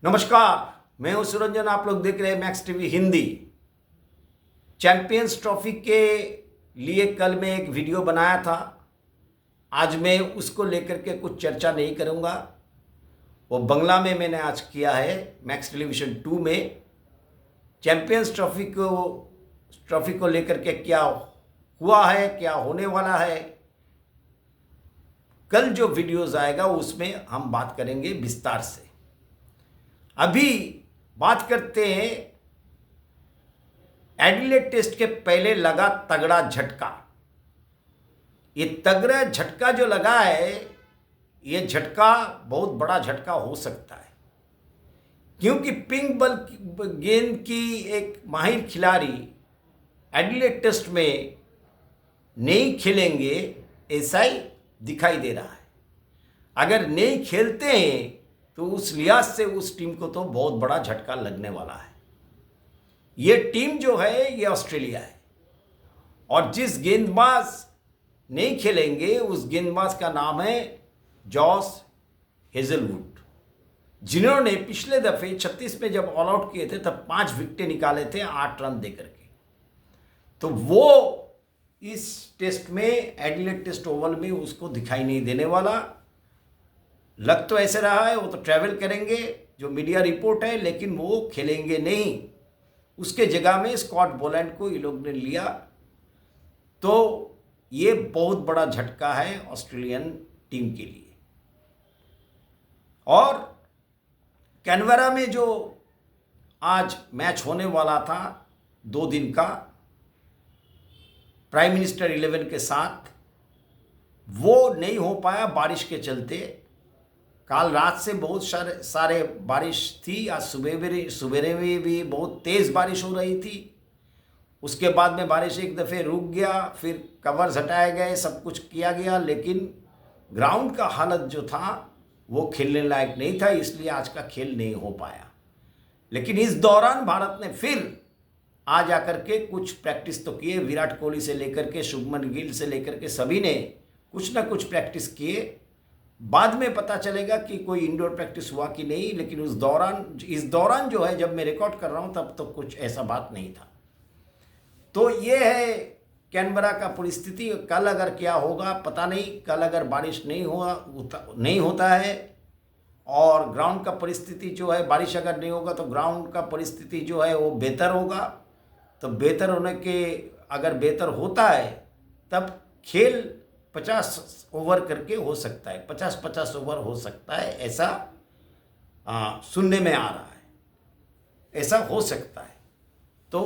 नमस्कार, मैं हूं सुरंजन। आप लोग देख रहे हैं max TV Hindi. Champions trophy के लिए कल मैं एक वीडियो बनाया था। आज मैं उसको लेकर के कुछ चर्चा नहीं करूंगा। वो बंगला में मैंने आज किया है मैक्स टेलीविजन 2 में। चैंपियंस ट्रॉफी को लेकर के क्या हुआ है, क्या होने वाला है, कल जो वीडियोस आएगा उसमें हम बात करेंगे विस्तार से। अभी बात करते हैं एडिलेड टेस्ट के पहले लगा तगड़ा झटका। ये तगड़ा झटका जो लगा है, ये झटका बहुत बड़ा झटका हो सकता है, क्योंकि पिंक बॉल गेंद की एक माहिर खिलाड़ी एडिलेड टेस्ट में नहीं खेलेंगे ऐसा ही दिखाई दे रहा है। अगर नहीं खेलते हैं तो उस लिहाज से उस टीम को तो बहुत बड़ा झटका लगने वाला है। ये टीम जो है ये ऑस्ट्रेलिया है, और जिस गेंदबाज नहीं खेलेंगे उस गेंदबाज का नाम है जॉस हेजलवुड, जिन्होंने पिछले दफे 36 में जब ऑल आउट किए थे तब 5 विकेट निकाले थे 8 रन देकर के। तो वो इस टेस्ट में एडिलेड टेस्ट ओवल में उसको दिखाई नहीं देने वाला। लग तो ऐसे रहा है वो तो ट्रैवल करेंगे, जो मीडिया रिपोर्ट है, लेकिन वो खेलेंगे नहीं। उसके जगह में स्कॉट बोलैंड को ये लोग ने लिया। तो ये बहुत बड़ा झटका है ऑस्ट्रेलियन टीम के लिए। और कैनबरा में जो आज मैच होने वाला था 2 दिन का प्राइम मिनिस्टर 11 के साथ, वो नहीं हो पाया बारिश के चलते। कल रात से बहुत सारे बारिश थी। आज सुबह में भी बहुत तेज़ बारिश हो रही थी। उसके बाद में बारिश एक दफ़े रुक गया, फिर कवर्स हटाए गए, सब कुछ किया गया, लेकिन ग्राउंड का हालत जो था वो खेलने लायक नहीं था, इसलिए आज का खेल नहीं हो पाया। लेकिन इस दौरान भारत ने फिर आज आकर के कुछ प्रैक्टिस तो किए। विराट कोहली से लेकर के शुभमन गिल से लेकर के सभी ने कुछ ना कुछ प्रैक्टिस किए। बाद में पता चलेगा कि कोई इंडोर प्रैक्टिस हुआ कि नहीं, लेकिन इस दौरान जो है, जब मैं रिकॉर्ड कर रहा हूं तब तो कुछ ऐसा बात नहीं था। तो ये है कैनबरा का परिस्थिति। कल अगर क्या होगा पता नहीं। कल अगर बारिश नहीं होता है और ग्राउंड का परिस्थिति जो है, बारिश अगर नहीं होगा तो ग्राउंड का परिस्थिति जो है वो बेहतर होगा। तो बेहतर होने के अगर बेहतर होता है तब खेल 50 ओवर करके हो सकता है, 50-50 ओवर हो सकता है, ऐसा सुनने में आ रहा है। ऐसा हो सकता है। तो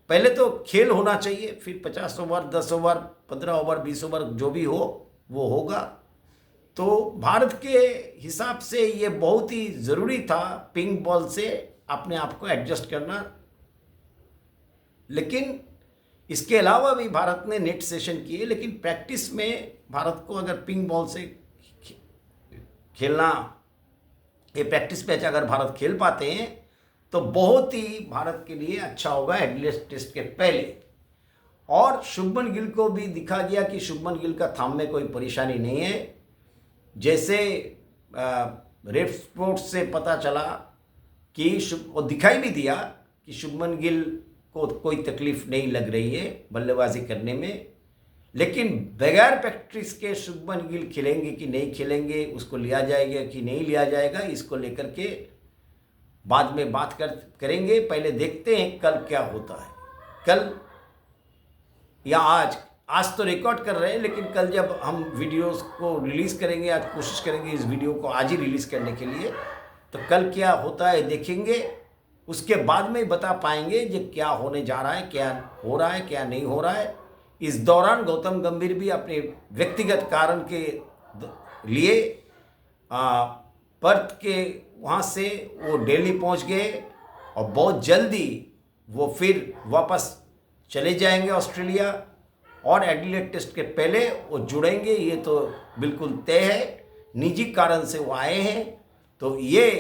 पहले तो खेल होना चाहिए, फिर 50 ओवर, 10 ओवर, 15 ओवर, 20 ओवर जो भी हो वो होगा। तो भारत के हिसाब से ये बहुत ही ज़रूरी था पिंक बॉल से अपने आप को एडजस्ट करना। लेकिन इसके अलावा भी भारत ने नेट सेशन किए, लेकिन प्रैक्टिस में भारत को अगर पिंक बॉल से खेलना, ये प्रैक्टिस मैच अगर भारत खेल पाते हैं तो बहुत ही भारत के लिए अच्छा होगा एडिलेड टेस्ट के पहले। और शुभमन गिल को भी दिखा गया कि शुभमन गिल का थाम में कोई परेशानी नहीं है। जैसे रेड स्पोर्ट्स से पता चला कि और दिखाई भी दिया कि शुभमन गिल को कोई तकलीफ नहीं लग रही है बल्लेबाजी करने में। लेकिन बगैर प्रैक्टिस के शुभमन गिल खेलेंगे कि नहीं खेलेंगे, उसको लिया जाएगा कि नहीं लिया जाएगा, इसको लेकर के बाद में बात करेंगे। पहले देखते हैं कल क्या होता है। कल या आज तो रिकॉर्ड कर रहे हैं, लेकिन कल जब हम वीडियोस को रिलीज़ करेंगे, आज कोशिश करेंगे इस वीडियो को आज ही रिलीज़ करने के लिए, तो कल क्या होता है देखेंगे। उसके बाद में बता पाएंगे कि क्या होने जा रहा है, क्या हो रहा है, क्या नहीं हो रहा है। इस दौरान गौतम गंभीर भी अपने व्यक्तिगत कारण के लिए पर्थ के वहाँ से वो दिल्ली पहुँच गए, और बहुत जल्दी वो फिर वापस चले जाएंगे ऑस्ट्रेलिया, और एडिलेड टेस्ट के पहले वो जुड़ेंगे, ये तो बिल्कुल तय है। निजी कारण से वो आए हैं, तो ये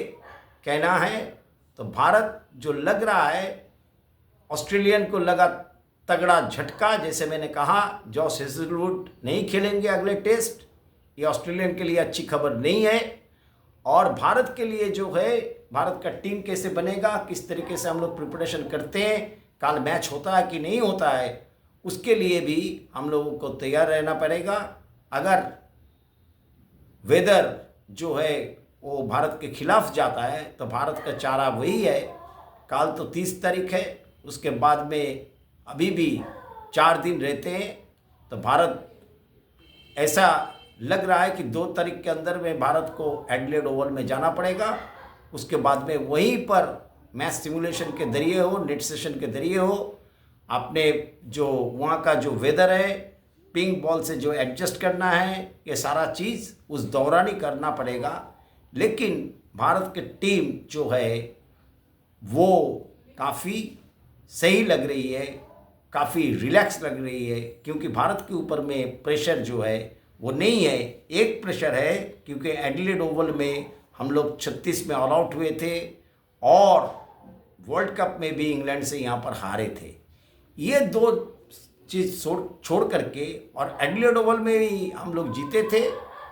कहना है। तो भारत जो लग रहा है, ऑस्ट्रेलियन को लगा तगड़ा झटका। जैसे मैंने कहा, जॉस हेजलवुड नहीं खेलेंगे अगले टेस्ट, ये ऑस्ट्रेलियन के लिए अच्छी खबर नहीं है। और भारत के लिए जो है, भारत का टीम कैसे बनेगा, किस तरीके से हम लोग प्रिपरेशन करते हैं, कल मैच होता है कि नहीं होता है, उसके लिए भी हम लोगों को तैयार रहना पड़ेगा। अगर वेदर जो है वो भारत के खिलाफ जाता है तो भारत का चारा वही है। कल तो 30 तारीख है, उसके बाद में अभी भी 4 दिन रहते हैं, तो भारत ऐसा लग रहा है कि 2 तारीख के अंदर में भारत को एडिलेड ओवल में जाना पड़ेगा। उसके बाद में वहीं पर मैच सिमुलेशन के जरिए हो, नेट सेशन के जरिए हो, आपने जो वहाँ का जो वेदर है, पिंक बॉल से जो एडजस्ट करना है, ये सारा चीज़ उस दौरान ही करना पड़ेगा। लेकिन भारत की टीम जो है वो काफ़ी सही लग रही है, काफ़ी रिलैक्स लग रही है, क्योंकि भारत के ऊपर में प्रेशर जो है वो नहीं है। एक प्रेशर है क्योंकि एडिलेड ओवल में हम लोग 36 में ऑल आउट हुए थे और वर्ल्ड कप में भी इंग्लैंड से यहाँ पर हारे थे। ये 2 चीज़ छोड़ करके, और एडिलेड ओवल में भी हम लोग जीते थे।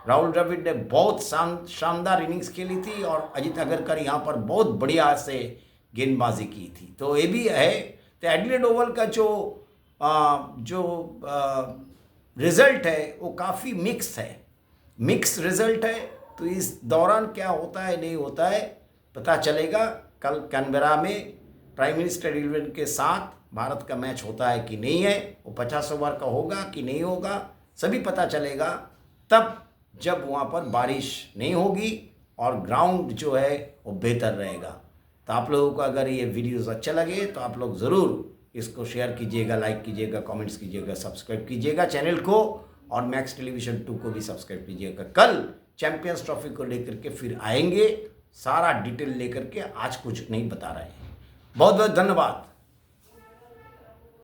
राहुल द्रविड़ ने बहुत शानदार इनिंग्स खेली थी और अजित अगरकर यहाँ पर बहुत बढ़िया से गेंदबाजी की थी। तो ये भी है। तो एडिलेड ओवल का जो रिज़ल्ट है वो काफ़ी मिक्स रिज़ल्ट है। तो इस दौरान क्या होता है नहीं होता है पता चलेगा। कल कैनबरा में प्राइम मिनिस्टर इलेवन के साथ भारत का मैच होता है कि नहीं है, वो 50 ओवर का होगा कि नहीं होगा, सभी पता चलेगा तब जब वहाँ पर बारिश नहीं होगी और ग्राउंड जो है वो बेहतर रहेगा। तो आप लोगों को अगर ये वीडियोस अच्छा लगे तो आप लोग ज़रूर इसको शेयर कीजिएगा, लाइक कीजिएगा, कमेंट्स कीजिएगा, सब्सक्राइब कीजिएगा चैनल को, और मैक्स टेलीविजन 2 को भी सब्सक्राइब कीजिएगा। कल चैंपियंस ट्रॉफी को लेकर के फिर आएंगे, सारा डिटेल लेकर के। आज कुछ नहीं बता रहे हैं। बहुत बहुत धन्यवाद।